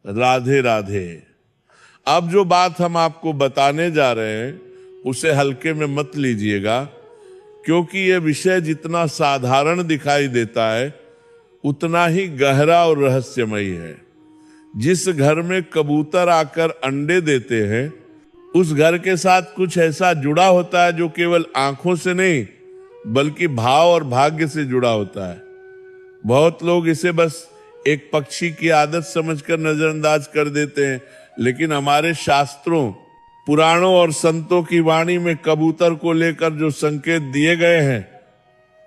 राधे राधे। अब जो बात हम आपको बताने जा रहे हैं उसे हल्के में मत लीजिएगा, क्योंकि यह विषय जितना साधारण दिखाई देता है उतना ही गहरा और रहस्यमयी है। जिस घर में कबूतर आकर अंडे देते हैं उस घर के साथ कुछ ऐसा जुड़ा होता है जो केवल आंखों से नहीं बल्कि भाव और भाग्य से जुड़ा होता है। बहुत लोग इसे बस एक पक्षी की आदत समझकर नजरअंदाज कर देते हैं, लेकिन हमारे शास्त्रों, पुराणों और संतों की वाणी में कबूतर को लेकर जो संकेत दिए गए हैं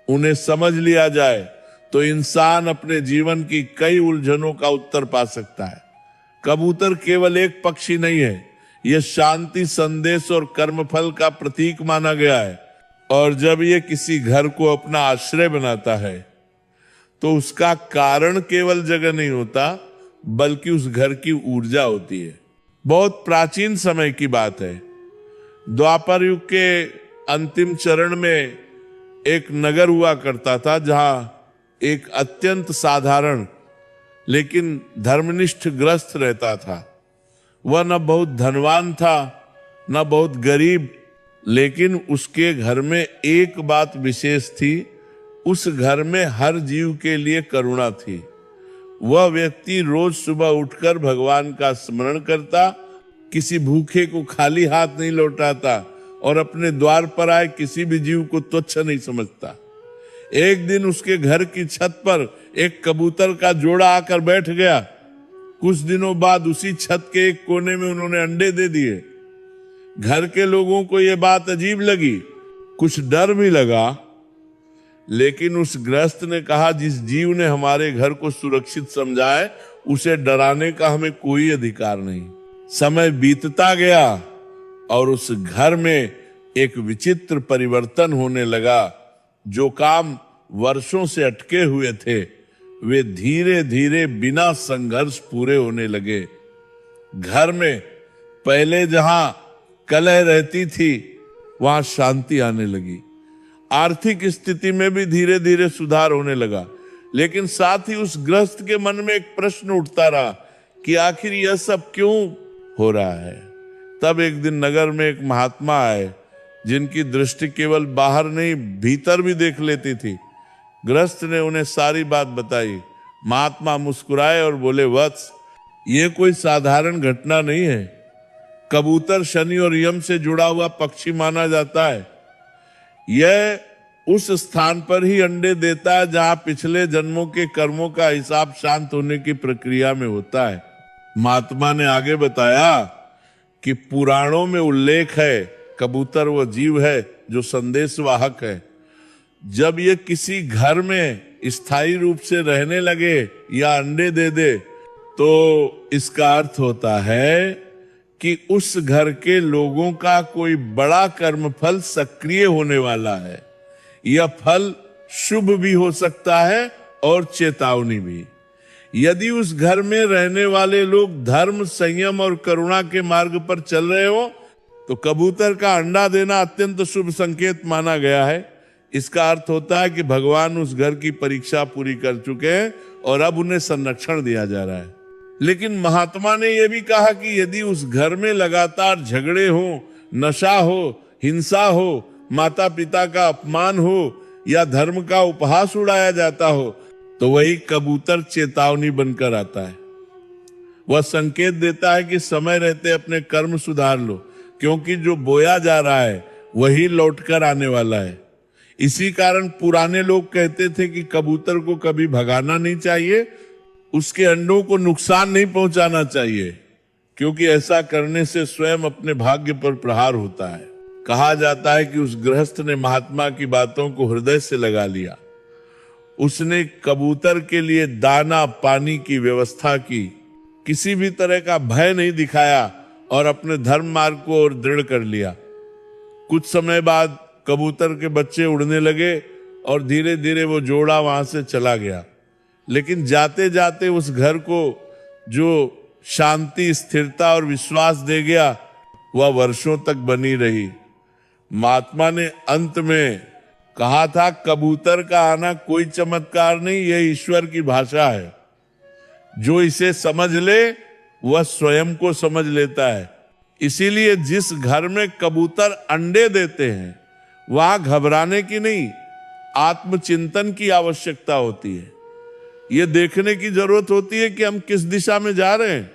उन्हें समझ लिया जाए तो इंसान अपने जीवन की कई उलझनों का उत्तर पा सकता है। कबूतर केवल एक पक्षी नहीं है, यह शांति, संदेश और कर्मफल का प्रतीक माना गया है। और जब यह किसी घर को अपना आश्रय बनाता है तो उसका कारण केवल जगह नहीं होता बल्कि उस घर की ऊर्जा होती है। बहुत प्राचीन समय की बात है। द्वापर युग के अंतिम चरण में एक नगर हुआ करता था जहां एक अत्यंत साधारण लेकिन धर्मनिष्ठ गृहस्थ रहता था। वह न बहुत धनवान था न बहुत गरीब, लेकिन उसके घर में एक बात विशेष थी, उस घर में हर जीव के लिए करुणा थी। वह व्यक्ति रोज सुबह उठकर भगवान का स्मरण करता, किसी भूखे को खाली हाथ नहीं लौटाता और अपने द्वार पर आए किसी भी जीव को तुच्छ नहीं समझता। एक दिन उसके घर की छत पर एक कबूतर का जोड़ा आकर बैठ गया। कुछ दिनों बाद उसी छत के एक कोने में उन्होंने अंडे दे दिए। घर के लोगों को यह बात अजीब लगी, कुछ डर भी लगा, लेकिन उस गृहस्थ ने कहा, जिस जीव ने हमारे घर को सुरक्षित समझा है उसे डराने का हमें कोई अधिकार नहीं। समय बीतता गया और उस घर में एक विचित्र परिवर्तन होने लगा। जो काम वर्षों से अटके हुए थे वे धीरे धीरे बिना संघर्ष पूरे होने लगे। घर में पहले जहां कलह रहती थी वहां शांति आने लगी। आर्थिक स्थिति में भी धीरे धीरे सुधार होने लगा, लेकिन साथ ही उस गृहस्थ के मन में एक प्रश्न उठता रहा कि आखिर यह सब क्यों हो रहा है। तब एक दिन नगर में एक महात्मा आए जिनकी दृष्टि केवल बाहर नहीं भीतर भी देख लेती थी। गृहस्थ ने उन्हें सारी बात बताई। महात्मा मुस्कुराए और बोले, वत्स, ये कोई साधारण घटना नहीं है। कबूतर शनि और यम से जुड़ा हुआ पक्षी माना जाता है। यह उस स्थान पर ही अंडे देता है जहां पिछले जन्मों के कर्मों का हिसाब शांत होने की प्रक्रिया में होता है। महात्मा ने आगे बताया कि पुराणों में उल्लेख है, कबूतर वो जीव है जो संदेशवाहक है। जब ये किसी घर में स्थायी रूप से रहने लगे या अंडे दे दे तो इसका अर्थ होता है कि उस घर के लोगों का कोई बड़ा कर्मफल सक्रिय होने वाला है। यह फल शुभ भी हो सकता है और चेतावनी भी। यदि उस घर में रहने वाले लोग धर्म, संयम और करुणा के मार्ग पर चल रहे हो तो कबूतर का अंडा देना अत्यंत शुभ संकेत माना गया है। इसका अर्थ होता है कि भगवान उस घर की परीक्षा पूरी कर चुके हैं और अब उन्हें संरक्षण दिया जा रहा है। लेकिन महात्मा ने यह भी कहा कि यदि उस घर में लगातार झगड़े हो, नशा हो, हिंसा हो, माता पिता का अपमान हो या धर्म का उपहास उड़ाया जाता हो तो वही कबूतर चेतावनी बनकर आता है। वह संकेत देता है कि समय रहते अपने कर्म सुधार लो, क्योंकि जो बोया जा रहा है वही लौटकर आने वाला है। इसी कारण पुराने लोग कहते थे कि कबूतर को कभी भगाना नहीं चाहिए, उसके अंडों को नुकसान नहीं पहुंचाना चाहिए, क्योंकि ऐसा करने से स्वयं अपने भाग्य पर प्रहार होता है। कहा जाता है कि उस गृहस्थ ने महात्मा की बातों को हृदय से लगा लिया। उसने कबूतर के लिए दाना पानी की व्यवस्था की, किसी भी तरह का भय नहीं दिखाया और अपने धर्म मार्ग को और दृढ़ कर लिया। कुछ समय बाद कबूतर के बच्चे उड़ने लगे और धीरे धीरे वो जोड़ा वहां से चला गया। लेकिन जाते जाते उस घर को जो शांति, स्थिरता और विश्वास दे गया वह वर्षों तक बनी रही। महात्मा ने अंत में कहा था, कबूतर का आना कोई चमत्कार नहीं, यह ईश्वर की भाषा है। जो इसे समझ ले वह स्वयं को समझ लेता है। इसीलिए जिस घर में कबूतर अंडे देते हैं वहां घबराने की नहीं, आत्मचिंतन की आवश्यकता होती है। यह देखने की जरूरत होती है कि हम किस दिशा में जा रहे हैं।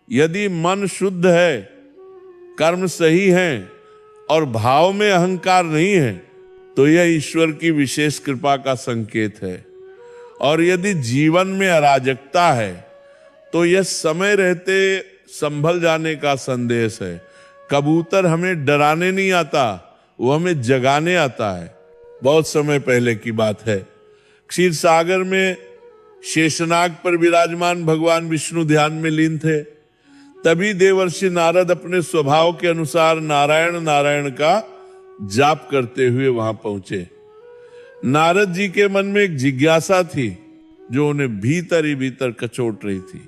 यदि मन शुद्ध है, कर्म सही है और भाव में अहंकार नहीं है तो यह ईश्वर की विशेष कृपा का संकेत है। और यदि जीवन में अराजकता है तो यह समय रहते संभल जाने का संदेश है। कबूतर हमें डराने नहीं आता, वो हमें जगाने आता है। बहुत समय पहले की बात है, क्षीर सागर में शेषनाग पर विराजमान भगवान विष्णु ध्यान में लीन थे। तभी देवर्षि नारद अपने स्वभाव के अनुसार नारायण नारायण का जाप करते हुए वहां पहुंचे। नारद जी के मन में एक जिज्ञासा थी जो उन्हें भीतर ही भीतर कचोट रही थी।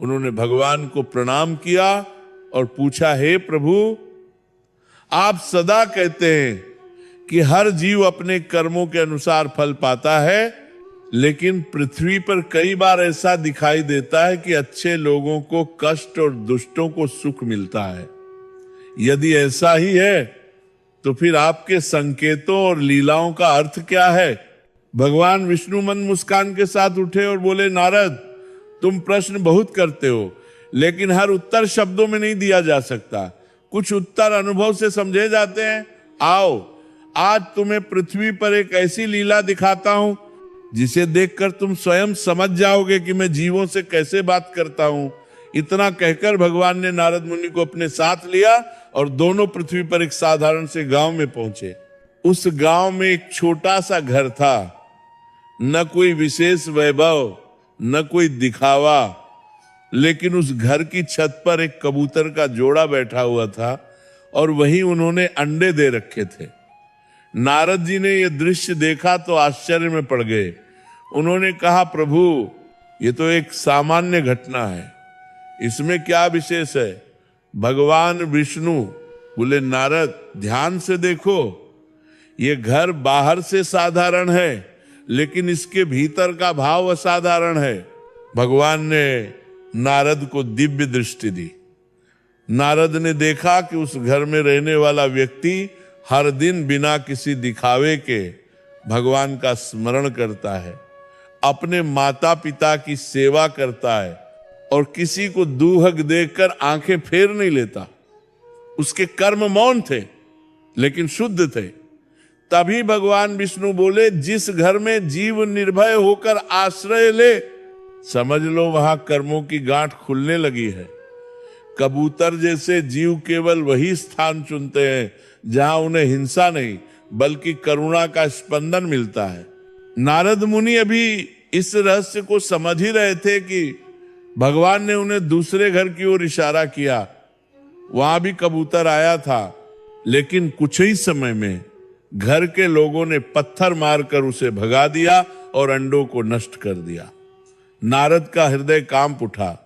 उन्होंने भगवान को प्रणाम किया और पूछा, हे प्रभु, आप सदा कहते हैं कि हर जीव अपने कर्मों के अनुसार फल पाता है, लेकिन पृथ्वी पर कई बार ऐसा दिखाई देता है कि अच्छे लोगों को कष्ट और दुष्टों को सुख मिलता है। यदि ऐसा ही है तो फिर आपके संकेतों और लीलाओं का अर्थ क्या है? भगवान विष्णु मन मुस्कान के साथ उठे और बोले, नारद, तुम प्रश्न बहुत करते हो, लेकिन हर उत्तर शब्दों में नहीं दिया जा सकता। कुछ उत्तर अनुभव से समझे जाते हैं। आओ, आज तुम्हें पृथ्वी पर एक ऐसी लीला दिखाता हूं जिसे देखकर तुम स्वयं समझ जाओगे कि मैं जीवों से कैसे बात करता हूं। इतना कहकर भगवान ने नारद मुनि को अपने साथ लिया और दोनों पृथ्वी पर एक साधारण से गांव में पहुंचे। उस गांव में एक छोटा सा घर था, न कोई विशेष वैभव, न कोई दिखावा, लेकिन उस घर की छत पर एक कबूतर का जोड़ा बैठा हुआ था और वहीं उन्होंने अंडे दे रखे थे। नारद जी ने यह दृश्य देखा तो आश्चर्य में पड़ गए। उन्होंने कहा, प्रभु, ये तो एक सामान्य घटना है, इसमें क्या विशेष है? भगवान विष्णु बोले, नारद, ध्यान से देखो, ये घर बाहर से साधारण है, लेकिन इसके भीतर का भाव असाधारण है। भगवान ने नारद को दिव्य दृष्टि दी। नारद ने देखा कि उस घर में रहने वाला व्यक्ति हर दिन बिना किसी दिखावे के भगवान का स्मरण करता है, अपने माता पिता की सेवा करता है और किसी को दूहक देखकर आंखें फेर नहीं लेता। उसके कर्म मौन थे लेकिन शुद्ध थे। तभी भगवान विष्णु बोले, जिस घर में जीव निर्भय होकर आश्रय ले, समझ लो वहां कर्मों की गांठ खुलने लगी है। कबूतर जैसे जीव केवल वही स्थान चुनते हैं जहां उन्हें हिंसा नहीं बल्कि करुणा का स्पंदन मिलता है। नारद मुनि अभी इस रहस्य को समझ ही रहे थे कि भगवान ने उन्हें दूसरे घर की ओर इशारा किया। वहां भी कबूतर आया था, लेकिन कुछ ही समय में घर के लोगों ने पत्थर मारकर उसे भगा दिया और अंडों को नष्ट कर दिया। नारद का हृदय कांप उठा।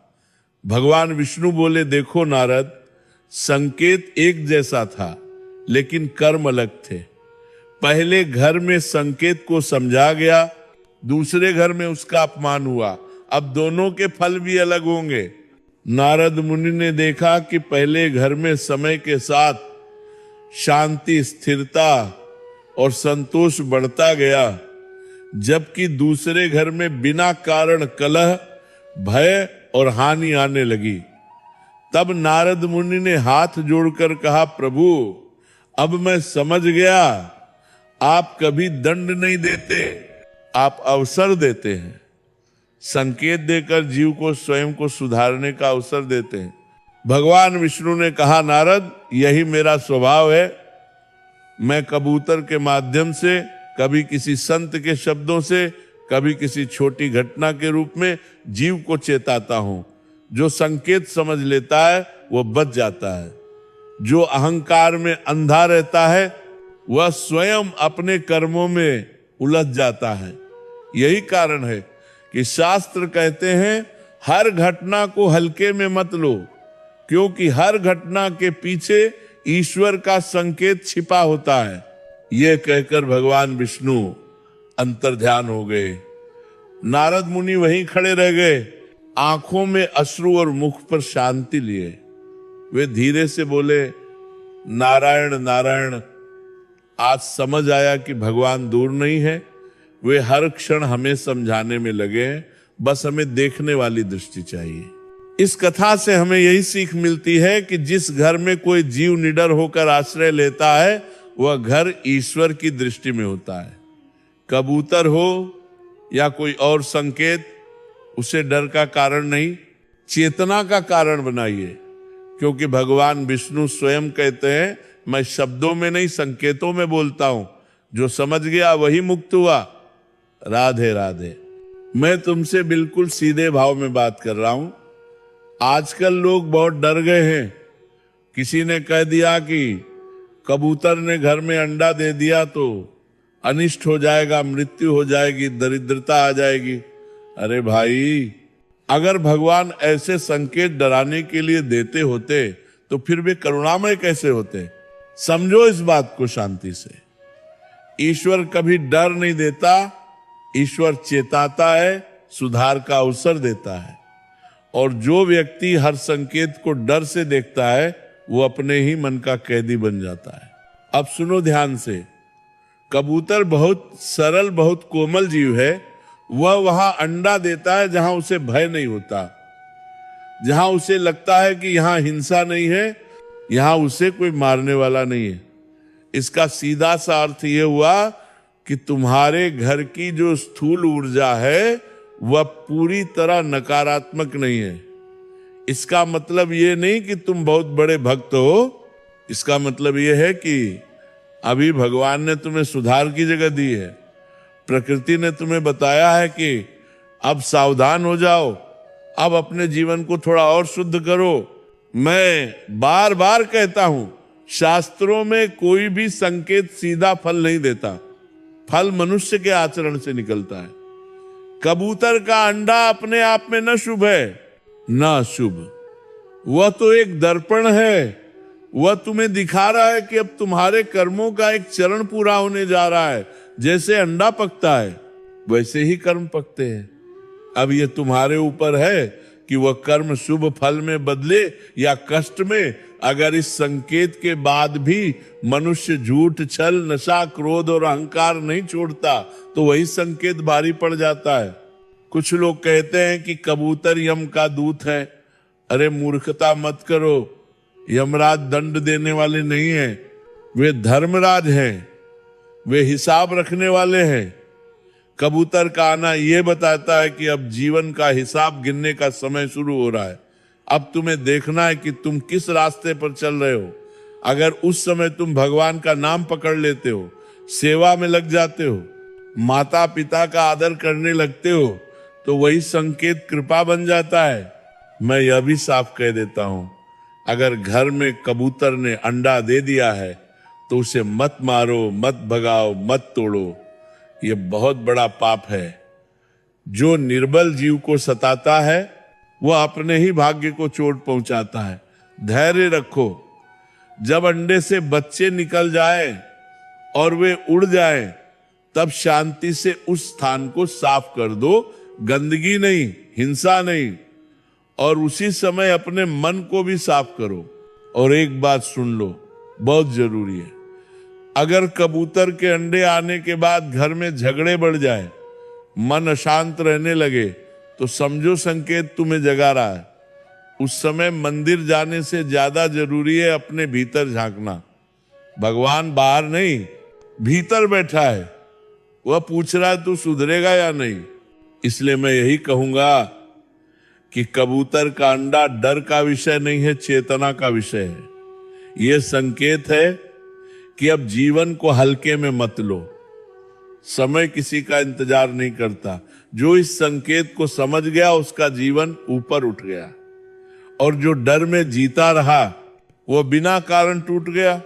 भगवान विष्णु बोले, देखो नारद, संकेत एक जैसा था लेकिन कर्म अलग थे। पहले घर में संकेत को समझा गया, दूसरे घर में उसका अपमान हुआ। अब दोनों के फल भी अलग होंगे। नारद मुनि ने देखा कि पहले घर में समय के साथ शांति, स्थिरता और संतोष बढ़ता गया, जबकि दूसरे घर में बिना कारण कलह, भय और हानि आने लगी। तब नारद मुनि ने हाथ जोड़कर कहा, प्रभु, अब मैं समझ गया, आप कभी दंड नहीं देते, आप अवसर देते हैं। संकेत देकर जीव को स्वयं को सुधारने का अवसर देते हैं। भगवान विष्णु ने कहा, नारद, यही मेरा स्वभाव है। मैं कबूतर के माध्यम से, कभी किसी संत के शब्दों से, कभी किसी छोटी घटना के रूप में जीव को चेताता हूं। जो संकेत समझ लेता है वो बच जाता है। जो अहंकार में अंधा रहता है वह स्वयं अपने कर्मों में उलझ जाता है। यही कारण है कि शास्त्र कहते हैं, हर घटना को हल्के में मत लो, क्योंकि हर घटना के पीछे ईश्वर का संकेत छिपा होता है। यह कहकर भगवान विष्णु अंतर्ध्यान हो गए। नारद मुनि वहीं खड़े रह गए। आंखों में अश्रु और मुख पर शांति लिए वे धीरे से बोले, नारायण नारायण। आज समझ आया कि भगवान दूर नहीं है, वे हर क्षण हमें समझाने में लगे हैं, बस हमें देखने वाली दृष्टि चाहिए। इस कथा से हमें यही सीख मिलती है कि जिस घर में कोई जीव निडर होकर आश्रय लेता है वह घर ईश्वर की दृष्टि में होता है। कबूतर हो या कोई और संकेत, उसे डर का कारण नहीं, चेतना का कारण बनाइए, क्योंकि भगवान विष्णु स्वयं कहते हैं, मैं शब्दों में नहीं संकेतों में बोलता हूं, जो समझ गया वही मुक्त हुआ। राधे राधे। मैं तुमसे बिल्कुल सीधे भाव में बात कर रहा हूं। आजकल लोग बहुत डर गए हैं। किसी ने कह दिया कि कबूतर ने घर में अंडा दे दिया तो अनिष्ट हो जाएगा, मृत्यु हो जाएगी, दरिद्रता आ जाएगी। अरे भाई, अगर भगवान ऐसे संकेत डराने के लिए देते होते तो फिर वे करुणामय कैसे होते? समझो इस बात को शांति से। ईश्वर कभी डर नहीं देता, ईश्वर चेताता है, सुधार का अवसर देता है। और जो व्यक्ति हर संकेत को डर से देखता है वो अपने ही मन का कैदी बन जाता है। अब सुनो ध्यान से। कबूतर बहुत सरल, बहुत कोमल जीव है। वह वहां अंडा देता है जहां उसे भय नहीं होता, जहां उसे लगता है कि यहां हिंसा नहीं है, यहां उसे कोई मारने वाला नहीं है। इसका सीधा सा अर्थ यह हुआ कि तुम्हारे घर की जो स्थूल ऊर्जा है वह पूरी तरह नकारात्मक नहीं है। इसका मतलब यह नहीं कि तुम बहुत बड़े भक्त हो, इसका मतलब यह है कि अभी भगवान ने तुम्हें सुधार की जगह दी है। प्रकृति ने तुम्हें बताया है कि अब सावधान हो जाओ, अब अपने जीवन को थोड़ा और शुद्ध करो। मैं बार बार कहता हूं, शास्त्रों में कोई भी संकेत सीधा फल नहीं देता, फल मनुष्य के आचरण से निकलता है। कबूतर का अंडा अपने आप में न शुभ है न अशुभ, वह तो एक दर्पण है। वह तुम्हें दिखा रहा है कि अब तुम्हारे कर्मों का एक चरण पूरा होने जा रहा है। जैसे अंडा पकता है वैसे ही कर्म पकते हैं। अब यह तुम्हारे ऊपर है कि वह कर्म शुभ फल में बदले या कष्ट में। अगर इस संकेत के बाद भी मनुष्य झूठ, छल, नशा, क्रोध और अहंकार नहीं छोड़ता तो वही संकेत भारी पड़ जाता है। कुछ लोग कहते हैं कि कबूतर यम का दूत है। अरे मूर्खता मत करो, यमराज दंड देने वाले नहीं हैं, वे धर्मराज हैं, वे हिसाब रखने वाले हैं। कबूतर का आना यह बताता है कि अब जीवन का हिसाब गिनने का समय शुरू हो रहा है। अब तुम्हें देखना है कि तुम किस रास्ते पर चल रहे हो। अगर उस समय तुम भगवान का नाम पकड़ लेते हो, सेवा में लग जाते हो, माता पिता का आदर करने लगते हो, तो वही संकेत कृपा बन जाता है। मैं यह भी साफ कह देता हूं, अगर घर में कबूतर ने अंडा दे दिया है तो उसे मत मारो, मत भगाओ, मत तोड़ो। यह बहुत बड़ा पाप है। जो निर्बल जीव को सताता है वह अपने ही भाग्य को चोट पहुंचाता है। धैर्य रखो। जब अंडे से बच्चे निकल जाए और वे उड़ जाए तब शांति से उस स्थान को साफ कर दो, गंदगी नहीं, हिंसा नहीं। और उसी समय अपने मन को भी साफ करो। और एक बात सुन लो, बहुत जरूरी है। अगर कबूतर के अंडे आने के बाद घर में झगड़े बढ़ जाए, मन अशांत रहने लगे, तो समझो संकेत तुम्हें जगा रहा है। उस समय मंदिर जाने से ज्यादा जरूरी है अपने भीतर झांकना। भगवान बाहर नहीं, भीतर बैठा है। वह पूछ रहा है तू सुधरेगा या नहीं। इसलिए मैं यही कहूंगा कि कबूतर का अंडा डर का विषय नहीं है, चेतना का विषय है। यह संकेत है कि अब जीवन को हल्के में मत लो। समय किसी का इंतजार नहीं करता। जो इस संकेत को समझ गया उसका जीवन ऊपर उठ गया, और जो डर में जीता रहा वो बिना कारण टूट गया।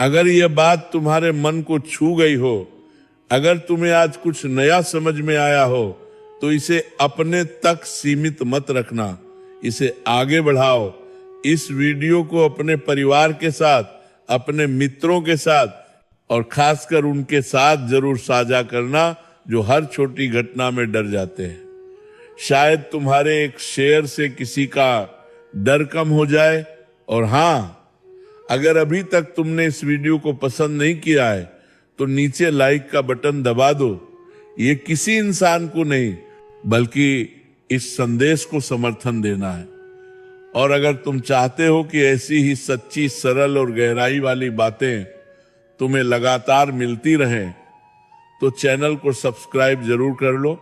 अगर यह बात तुम्हारे मन को छू गई हो, अगर तुम्हें आज कुछ नया समझ में आया हो, तो इसे अपने तक सीमित मत रखना, इसे आगे बढ़ाओ। इस वीडियो को अपने परिवार के साथ, अपने मित्रों के साथ और खासकर उनके साथ जरूर साझा करना जो हर छोटी घटना में डर जाते हैं। शायद तुम्हारे एक शेयर से किसी का डर कम हो जाए। और हां, अगर अभी तक तुमने इस वीडियो को पसंद नहीं किया है तो नीचे लाइक का बटन दबा दो। ये किसी इंसान को नहीं बल्कि इस संदेश को समर्थन देना है। और अगर तुम चाहते हो कि ऐसी ही सच्ची, सरल और गहराई वाली बातें तुम्हें लगातार मिलती रहें तो चैनल को सब्सक्राइब जरूर कर लो